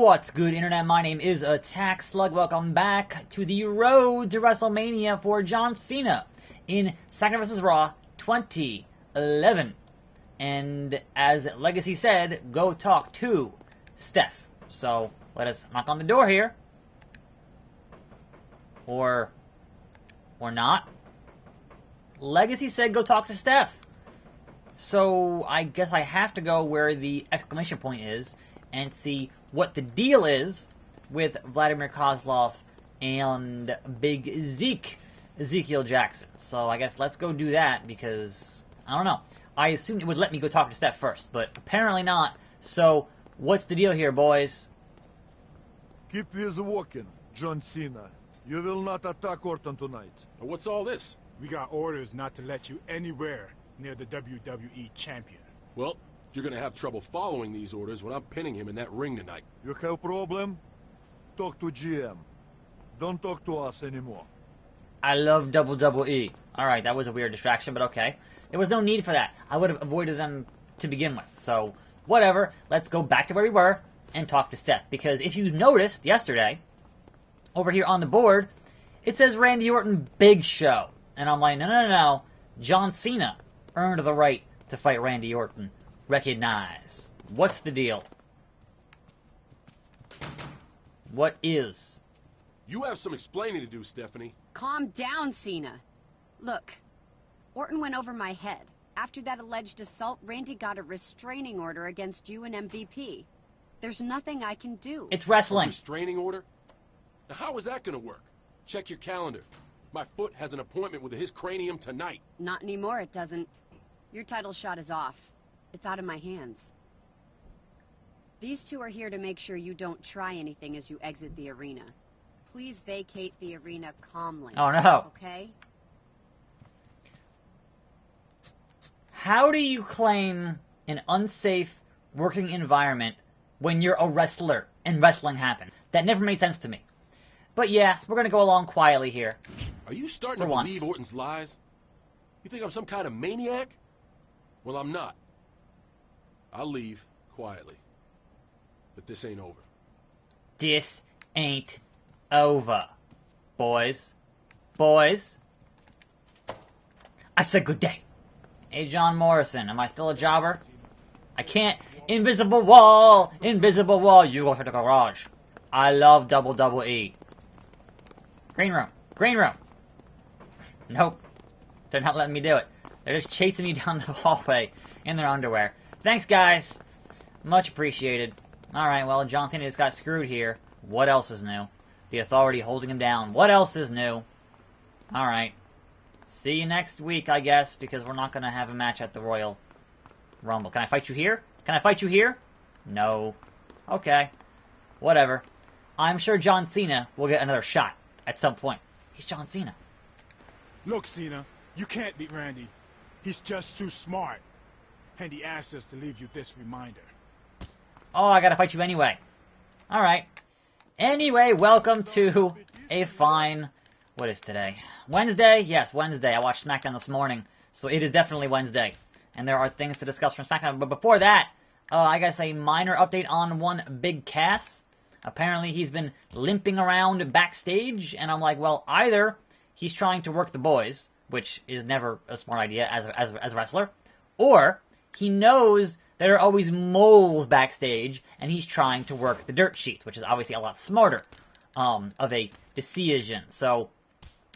What's good, Internet? My name is Attack Slug. Welcome back to the road to WrestleMania for John Cena in SmackDown vs. Raw 2011. And as Legacy said, go talk to Steph. So let us knock on the door here. Or not. Legacy said go talk to Steph. So I guess I have to go where the exclamation point is and see what the deal is with Vladimir Kozlov and Big Ezekiel Jackson. So I guess let's go do that because, I don't know. I assumed it would let me go talk to Steph first, but apparently not. So what's the deal here, boys? Keep with walking, John Cena. You will not attack Orton tonight. What's all this? We got orders not to let you anywhere near the WWE champion. Well, you're gonna have trouble following these orders when I'm pinning him in that ring tonight. You have problem? Talk to GM. Don't talk to us anymore. I love WWE. Alright, that was a weird distraction, but okay. There was no need for that. I would have avoided them to begin with. So, whatever. Let's go back to where we were and talk to Steph. Because if you noticed yesterday, over here on the board, it says Randy Orton Big Show. And I'm like, no. John Cena earned the right to fight Randy Orton. Recognize. What's the deal? What is? You have some explaining to do, Stephanie. Calm down, Cena. Look, Orton went over my head. After that alleged assault, Randy got a restraining order against you and MVP. There's nothing I can do. It's wrestling. A restraining order? Now how is that gonna work? Check your calendar. My foot has an appointment with his cranium tonight. Not anymore, it doesn't. Your title shot is off. It's out of my hands. These two are here to make sure you don't try anything as you exit the arena. Please vacate the arena calmly. Oh no. Okay? How do you claim an unsafe working environment when you're a wrestler and wrestling happened? That never made sense to me. But yeah, we're gonna go along quietly here. Are you starting For to once. believe Orton's lies? You think I'm some kind of maniac? Well, I'm not. I'll leave quietly. But this ain't over. This ain't over. Boys. Boys. I said good day. Hey, John Morrison, am I still a jobber? I can't. Invisible wall! Invisible wall! You go to the garage. I love WWE. Green room. Green room. Nope. They're not letting me do it. They're just chasing me down the hallway in their underwear. Thanks, guys. Much appreciated. Alright, well, John Cena just got screwed here. What else is new? The Authority holding him down. What else is new? Alright. See you next week, I guess, because we're not going to have a match at the Royal Rumble. Can I fight you here? Can I fight you here? No. Okay. Whatever. I'm sure John Cena will get another shot at some point. He's John Cena. Look, Cena, you can't beat Randy. He's just too smart. And he asked us to leave you this reminder. Oh, I gotta fight you anyway. Alright. Anyway, welcome to a fine... What is today? Wednesday? Yes, Wednesday. I watched SmackDown this morning, so it is definitely Wednesday. And there are things to discuss from SmackDown. But before that, I guess a minor update on one Big Cass. Apparently he's been limping around backstage, and I'm like, well, either he's trying to work the boys, which is never a smart idea as a wrestler, or he knows there are always moles backstage, and he's trying to work the dirt sheets, which is obviously a lot smarter of a decision. So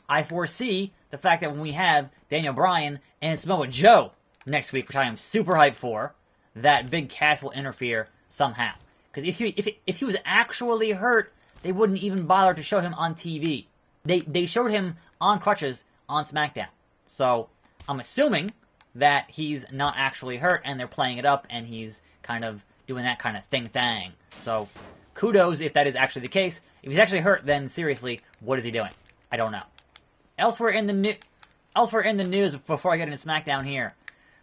I foresee the fact that when we have Daniel Bryan and Samoa Joe next week, which I am super hyped for, that Big Cass will interfere somehow. Because if he was actually hurt, they wouldn't even bother to show him on TV. They showed him on crutches on SmackDown. So I'm assuming that he's not actually hurt and they're playing it up and he's kind of doing that kind of thing. So kudos if that is actually the case. If he's actually hurt, then seriously, what is he doing? I don't know. Elsewhere in the news, before I get into SmackDown here,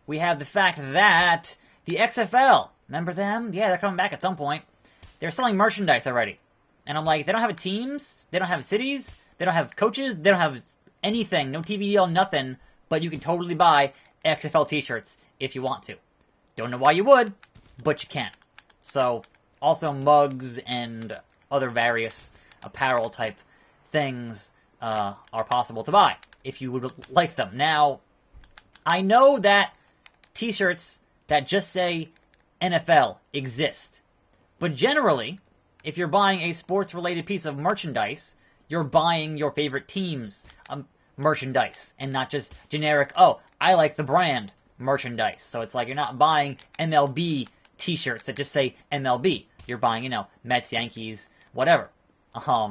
we have the fact that the XFL, remember them? Yeah, they're coming back at some point. They're selling merchandise already. And I'm like, they don't have teams, they don't have cities, they don't have coaches, they don't have anything, no TV deal, nothing, but you can totally buy XFL t-shirts if you want to. Don't know why you would, but you can. So, Also, mugs and other various apparel type things are possible to buy if you would like them. Now, I know that t-shirts that just say NFL exist, but generally, if you're buying a sports-related piece of merchandise, you're buying your favorite team's merchandise, and not just generic, oh, I like the brand merchandise. So it's like you're not buying MLB t-shirts that just say MLB. You're buying, you know, Mets, Yankees, whatever.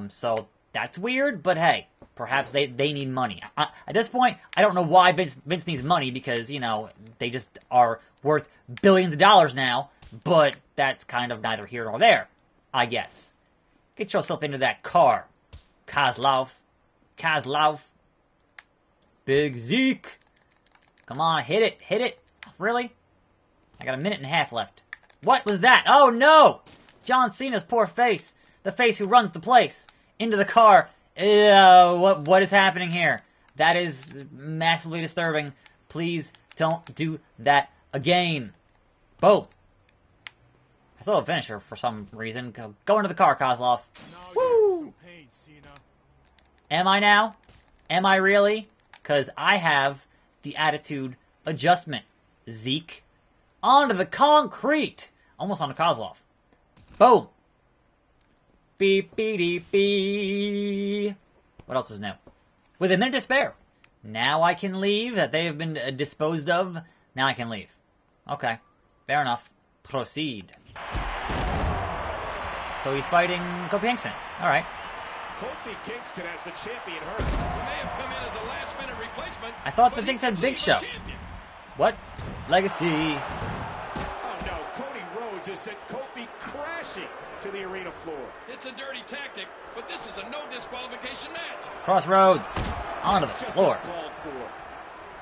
So that's weird, but hey, perhaps they need money. At this point, I don't know why Vince needs money, because, you know, they just are worth billions of dollars now, but that's kind of neither here nor there, I guess. Get yourself into that car, Kozlov. Big Zeke. Come on, hit it. Really? I got a minute and a half left. What was that? Oh no! John Cena's poor face. The face who runs the place. Into the car. What is happening here? That is massively disturbing. Please don't do that again. Boom. I saw a finisher for some reason. Go into the car, Kozlov. Woo! Am I now? Am I really? Because I have the attitude adjustment. Zeke. Onto the concrete. Almost onto Kozlov. Boom. Beep, beep, beep, beep. What else is new? With a minute to spare. Now I can leave. That they have been disposed of. Now I can leave. Okay. Fair enough. Proceed. So he's fighting Kofi Kingston. Alright. Kofi Kingston as the champion hurt. He may have come in as a last-minute replacement. I thought the thing said Big Show. What? Legacy. Oh no, Cody Rhodes has sent Kofi crashing to the arena floor. It's a dirty tactic, but this is a no disqualification match. Crossroads. Onto the floor.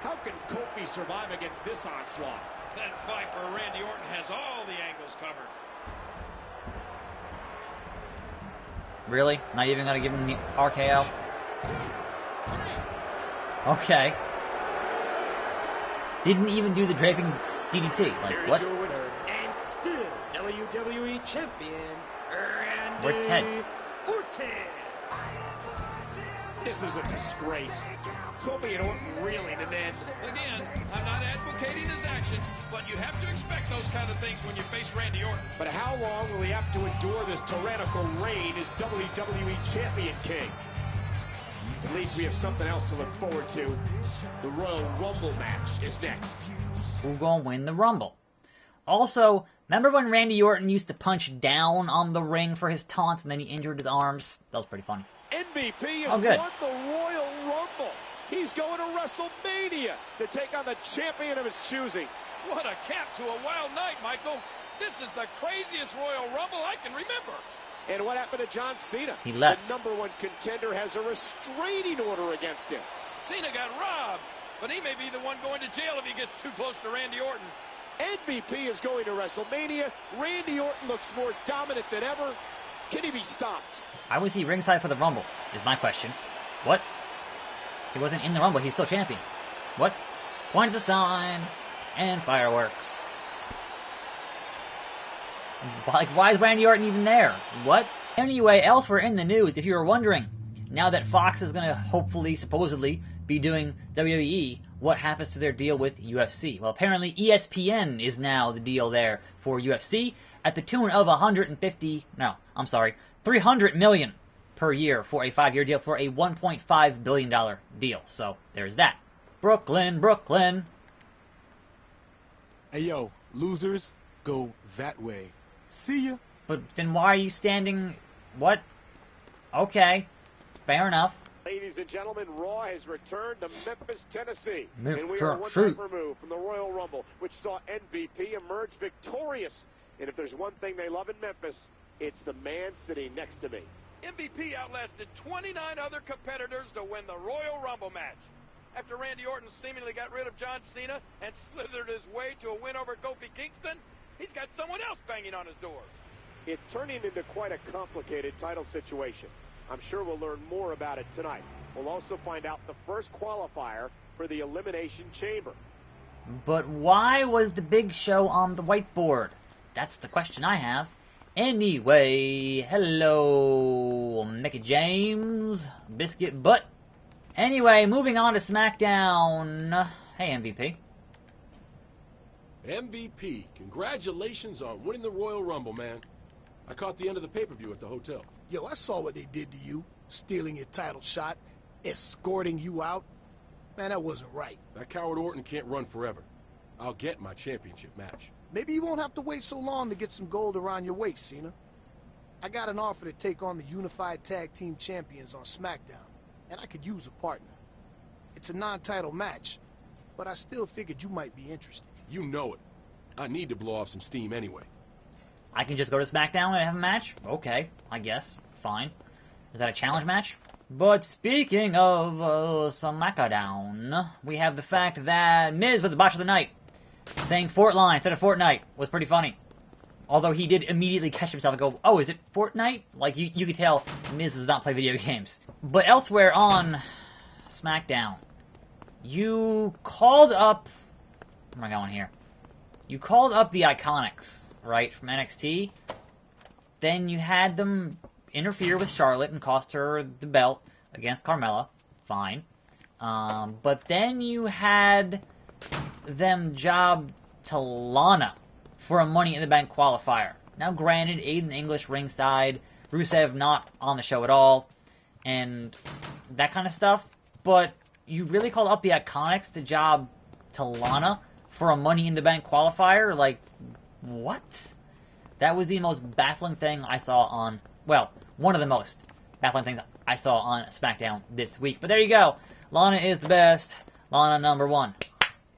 How can Kofi survive against this onslaught? That Viper Randy Orton has all the angles covered. Really? Not even gonna give him the RKO? Okay. Didn't even do the draping DDT. Like, what? Your winner, and still WWE Champion, Randy Where's Ted? Orton. This is a disgrace. Kofi and Orton reeling, and then... Again, I'm not advocating his actions, but you have to expect those kind of things when you face Randy Orton. But how long will he have to endure this tyrannical reign as WWE Champion King? At least we have something else to look forward to. The Royal Rumble match is next. Who's gonna win the Rumble? Also, remember when Randy Orton used to punch down on the ring for his taunts and then he injured his arms? That was pretty funny. MVP has won the Royal Rumble. He's going to WrestleMania to take on the champion of his choosing. What a cap to a wild night, Michael. This is the craziest Royal Rumble I can remember. And what happened to John Cena? He left. The #1 contender has a restraining order against him. Cena got robbed, but he may be the one going to jail if he gets too close to Randy Orton. MVP is going to WrestleMania. Randy Orton looks more dominant than ever. Can he be stopped? Why was he ringside for the Rumble, is my question. What? He wasn't in the Rumble, he's still champion. What? Point the sign, and fireworks. Like, why is Randy Orton even there? What? Anyway, elsewhere in the news, if you were wondering, now that Fox is gonna hopefully, supposedly, be doing WWE, what happens to their deal with UFC? Well, apparently ESPN is now the deal there for UFC at the tune of 300 million per year for a 5-year deal for a $1.5 billion deal. So, there's that. Brooklyn. Hey yo, losers, go that way. See ya. But then why are you standing... What? Okay. Fair enough. Ladies and gentlemen, Raw has returned to Memphis, Tennessee. Mr. And we are one night removed from the Royal Rumble, which saw MVP emerge victorious. And if there's one thing they love in Memphis, it's the man sitting next to me. MVP outlasted 29 other competitors to win the Royal Rumble match. After Randy Orton seemingly got rid of John Cena and slithered his way to a win over Kofi Kingston, he's got someone else banging on his door. It's turning into quite a complicated title situation. I'm sure we'll learn more about it tonight. We'll also find out the first qualifier for the Elimination Chamber. But why was the Big Show on the whiteboard? That's the question I have. Anyway, hello, Mickey James, Biscuit Butt. Anyway, moving on to SmackDown. Hey, MVP. MVP, congratulations on winning the Royal Rumble, man. I caught the end of the pay-per-view at the hotel. Yo, I saw what they did to you. Stealing your title shot, escorting you out. Man, that wasn't right. That coward Orton can't run forever. I'll get my championship match. Maybe you won't have to wait so long to get some gold around your waist, Cena. I got an offer to take on the Unified Tag Team Champions on SmackDown, and I could use a partner. It's a non-title match, but I still figured you might be interested. You know it. I need to blow off some steam anyway. I can just go to SmackDown and have a match? Okay, I guess. Fine. Is that a challenge match? But speaking of SmackDown, we have the fact that Miz with the botch of the night, saying Fortline instead of Fortnite, was pretty funny. Although he did immediately catch himself and go, oh, is it Fortnite? Like, you could tell Miz does not play video games. But elsewhere on SmackDown, you called up... Where am I going here? You called up the Iconics, right, from NXT. Then you had them interfere with Charlotte and cost her the belt against Carmella. Fine. But then you had them job to Lana for a Money in the Bank qualifier. Now, granted, Aiden English ringside, Rusev not on the show at all, and that kind of stuff. But you really called up the Iconics to job to Lana for a Money in the Bank qualifier? Like, what? That was the most baffling thing I saw on... Well, one of the most baffling things I saw on SmackDown this week. But there you go. Lana is the best. Lana #1.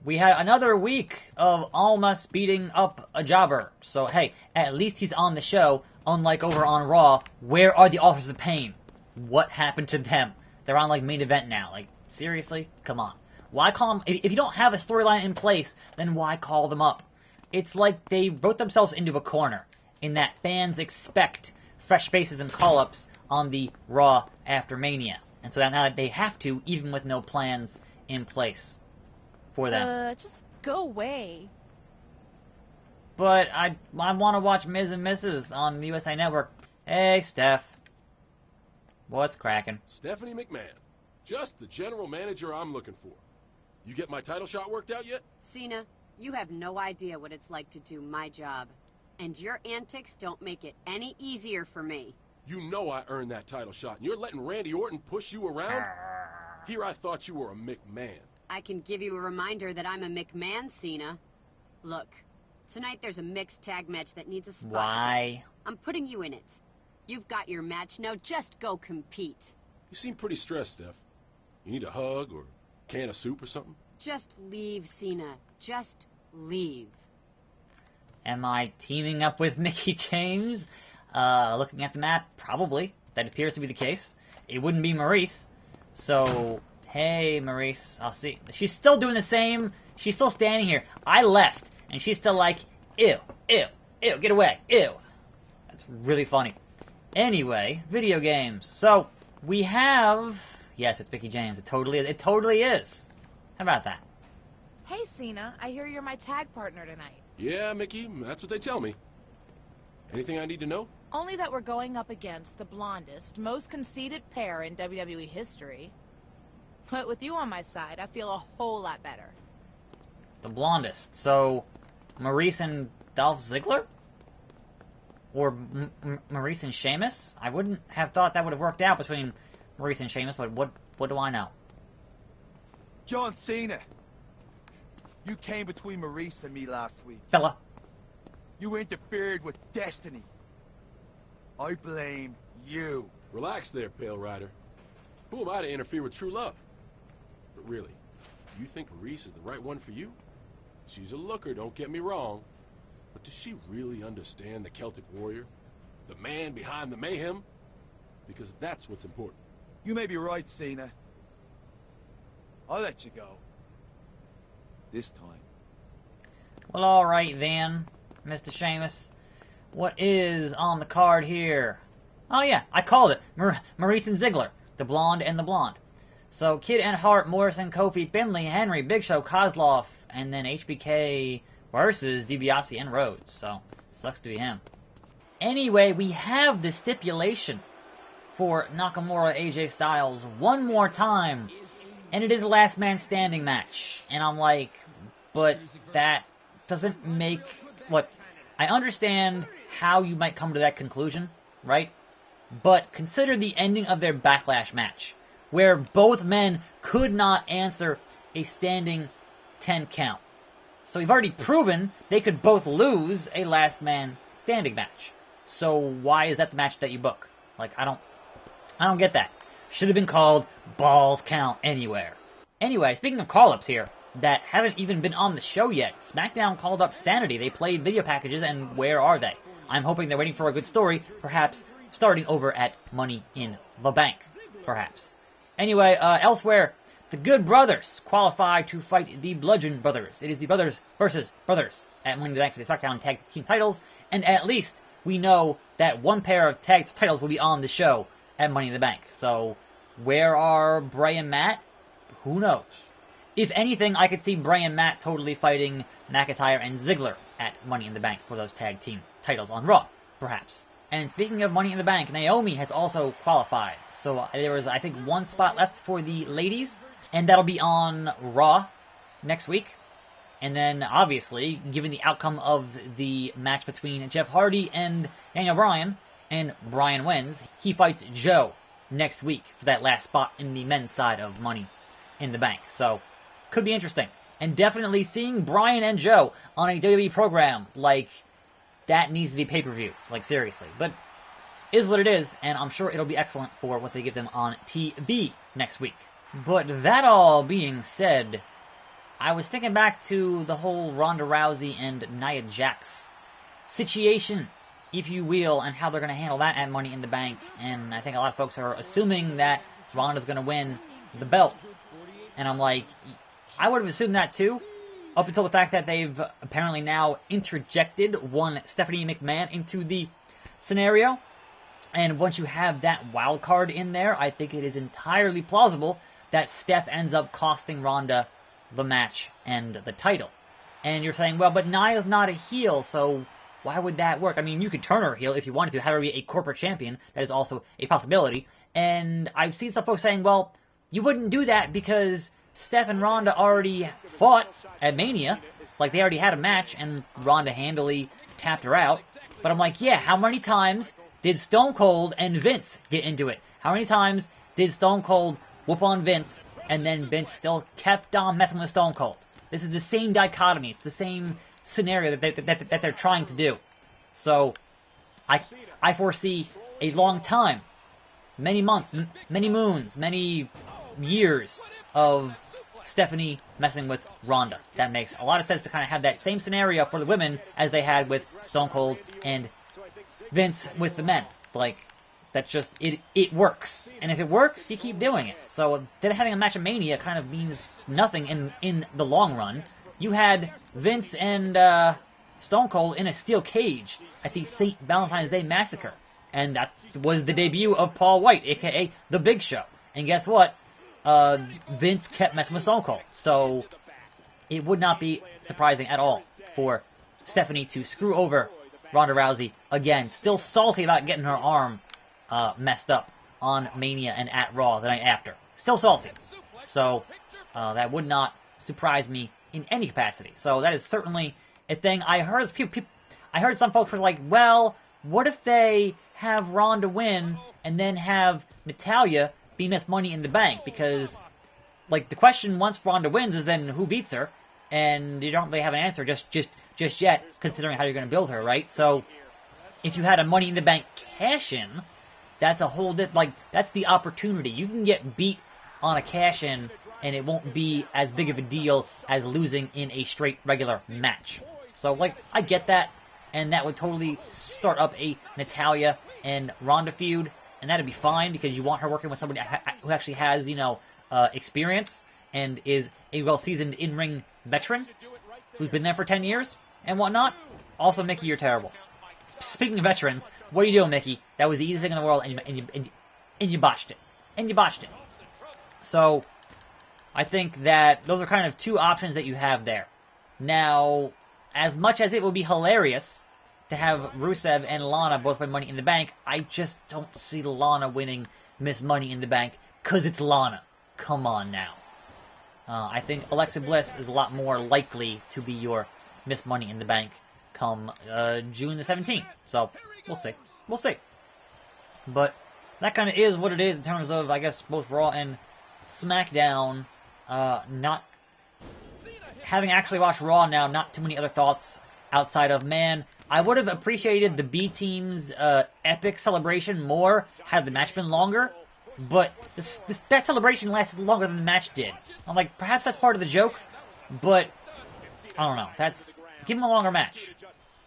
We had another week of Almas beating up a jobber. So, hey, at least he's on the show. Unlike over on Raw, where are the Authors of Pain? What happened to them? They're on, like, main event now. Like, seriously? Come on. Why call them... If you don't have a storyline in place, then why call them up? It's like they wrote themselves into a corner in that fans expect fresh faces and call-ups on the Raw after Mania. And so now they have to, even with no plans in place for them. Just go away. But I want to watch Miz and Mrs. on the USA Network. Hey, Steph. What's cracking? Stephanie McMahon. Just the general manager I'm looking for. You get my title shot worked out yet? Cena, you have no idea what it's like to do my job. And your antics don't make it any easier for me. You know I earned that title shot, and you're letting Randy Orton push you around? Here I thought you were a McMahon. I can give you a reminder that I'm a McMahon, Cena. Look, tonight there's a mixed tag match that needs a spot. Why? I'm putting you in it. You've got your match, now just go compete. You seem pretty stressed, Steph. You need a hug or a can of soup or something? Just leave, Cena. Just leave. Am I teaming up with Mickey James? Looking at the map, probably. That appears to be the case. It wouldn't be Maurice. So, hey, Maurice, I'll see. She's still doing the same. She's still standing here. I left, and she's still like, ew, ew, ew, get away, ew. That's really funny. Anyway, video games. So, we have... Yes, it's Mickey James. It totally is. It totally is. How about that? Hey, Cena, I hear you're my tag partner tonight. Yeah, Mickey, that's what they tell me. Anything I need to know? Only that we're going up against the blondest, most conceited pair in WWE history. But with you on my side, I feel a whole lot better. The blondest. So, Maurice and Dolph Ziggler? Or Maurice and Sheamus? I wouldn't have thought that would have worked out between Maurice and Sheamus, but what do I know? John Cena. You came between Maurice and me last week. Fella. You interfered with destiny. I blame you. Relax there, Pale Rider. Who am I to interfere with true love? But really, you think Maurice is the right one for you? She's a looker, don't get me wrong. But does she really understand the Celtic warrior? The man behind the mayhem? Because that's what's important. You may be right, Cena. I'll let you go. This time. Well, alright then, Mr. Sheamus. What is on the card here? Oh yeah, I called it. Maurice and Ziggler. The blonde and the blonde. So, Kid and Hart, Morrison, Kofi, Finlay, Henry, Big Show, Kozlov, and then HBK versus DiBiase and Rhodes. So, sucks to be him. Anyway, we have the stipulation for Nakamura AJ Styles one more time, and it is a last man standing match. And I'm like, but that doesn't make... Look, I understand how you might come to that conclusion, right? But consider the ending of their Backlash match, where both men could not answer a standing 10 count. So we've already proven they could both lose a last man standing match. So why is that the match that you book? Like, I don't get that. Should have been called Balls Count Anywhere. Anyway, speaking of call-ups here that haven't even been on the show yet, SmackDown called up Sanity. They played video packages, and where are they? I'm hoping they're waiting for a good story, perhaps starting over at Money in the Bank, perhaps. Anyway, elsewhere, the Good Brothers qualify to fight the Bludgeon Brothers. It is the Brothers versus Brothers at Money in the Bank for the SmackDown Tag Team titles, and at least we know that one pair of tag titles will be on the show at Money in the Bank. So, where are Bray and Matt? Who knows? If anything, I could see Bray and Matt totally fighting McIntyre and Ziggler at Money in the Bank for those tag team titles on Raw, perhaps. And speaking of Money in the Bank, Naomi has also qualified. So there was, I think, one spot left for the ladies, and that'll be on Raw next week. And then, obviously, given the outcome of the match between Jeff Hardy and Daniel Bryan, and Bryan wins, he fights Joe next week for that last spot in the men's side of Money in the Bank. So, could be interesting. And definitely seeing Bryan and Joe on a WWE program, like, that needs to be pay-per-view. Like, seriously. But, is what it is, and I'm sure it'll be excellent for what they give them on TV next week. But that all being said, I was thinking back to the whole Ronda Rousey and Nia Jax situation, if you will, and how they're going to handle that at Money in the Bank. And I think a lot of folks are assuming that Ronda's going to win the belt. And I'm like, I would have assumed that too, up until the fact that they've apparently now interjected one Stephanie McMahon into the scenario. And once you have that wild card in there, I think it is entirely plausible that Steph ends up costing Ronda the match and the title. And you're saying, well, but Nia's not a heel, so why would that work? I mean, you could turn her heel if you wanted to, have her be a corporate champion. That is also a possibility. And I've seen some folks saying, well, you wouldn't do that because Steph and Ronda already fought at Mania. Like, they already had a match, and Ronda handily tapped her out. But I'm like, yeah, how many times did Stone Cold and Vince get into it? How many times did Stone Cold whoop on Vince, and then Vince still kept on messing with Stone Cold? This is the same dichotomy. It's the same scenario that they're trying to do. So, I foresee a long time, many months, many moons, many years of Stephanie messing with Ronda. That makes a lot of sense to kind of have that same scenario for the women as they had with Stone Cold and Vince with the men. Like, that's just, it works. And if it works, you keep doing it. So them having a match at Mania kind of means nothing in the long run. You had Vince and Stone Cold in a steel cage at the St. Valentine's Day Massacre. And that was the debut of Paul White, a.k.a. The Big Show. And guess what? Vince kept messing with Stone Cold. So it would not be surprising at all for Stephanie to screw over Ronda Rousey again. Still salty about getting her arm messed up on Mania and at Raw the night after. Still salty. So that would not surprise me in any capacity. So that is certainly a thing. I heard some folks were like, well, what if they have Ronda win and then have Natalya be Miss Money in the Bank? Because, like, the question once Ronda wins is then who beats her, and you don't really have an answer just yet, considering how you're going to build her, right? So if you had a Money in the Bank cash-in, that's a whole that's the opportunity. You can get beat on a cash-in, and it won't be as big of a deal as losing in a straight regular match. So, like, I get that, and that would totally start up a Natalya and Ronda feud, and that'd be fine because you want her working with somebody who actually has, experience and is a well-seasoned in-ring veteran who's been there for 10 years and whatnot. Also, Mickey, you're terrible. Speaking of veterans, what are you doing, Mickey? That was the easiest thing in the world, and you botched it. And you botched it. So, I think that those are kind of two options that you have there. Now, as much as it would be hilarious to have Rusev and Lana both win Money in the Bank. I just don't see Lana winning Miss Money in the Bank because it's Lana. Come on now. I think Alexa Bliss is a lot more likely to be your Miss Money in the Bank come June the 17th. So, we'll see. We'll see. But that kind of is what it is in terms of, I guess, both Raw and SmackDown. Not having actually watched Raw now, not too many other thoughts outside of, man, I would have appreciated the B Team's epic celebration more had the match been longer. But that celebration lasted longer than the match did. I'm like, perhaps that's part of the joke, but I don't know. Give them a longer match.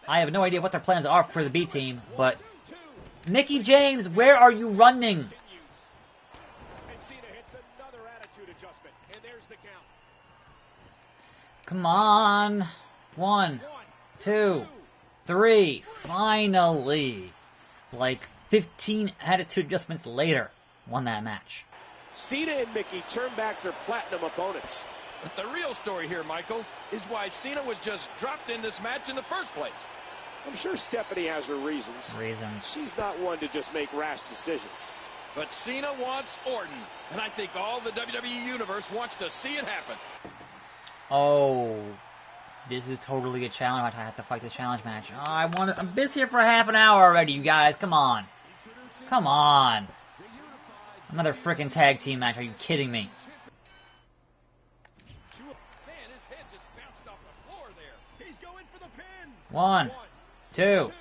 I have no idea what their plans are for the B Team, but Mickie James, where are you running? Come on. 1, 2, 3. Finally. Like 15 attitude adjustments later. Won that match. Cena and Mickie turn back their platinum opponents. But the real story here, Michael, is why Cena was just dropped in this match in the first place. I'm sure Stephanie has her reasons. She's not one to just make rash decisions. But Cena wants Orton, and I think all the WWE Universe wants to see it happen. Oh, this is totally a challenge. I have to fight this challenge match. Oh, I'm busy here for half an hour already, you guys. Come on. Come on. Another freaking tag team match. Are you kidding me? Man, his head just bounced off the floor there. He's going for the pin. 1, 2.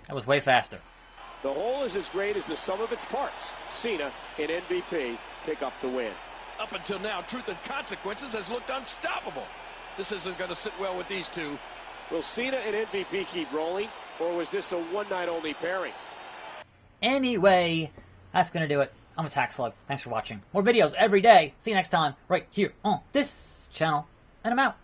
That was way faster. The whole is as great as the sum of its parts. Cena and MVP pick up the win. Up until now, Truth and Consequences has looked unstoppable. This isn't going to sit well with these two. Will Cena and MVP keep rolling, or was this a one-night-only pairing? Anyway, that's going to do it. I'm Attack Slug. Thanks for watching. More videos every day. See you next time right here on this channel. And I'm out.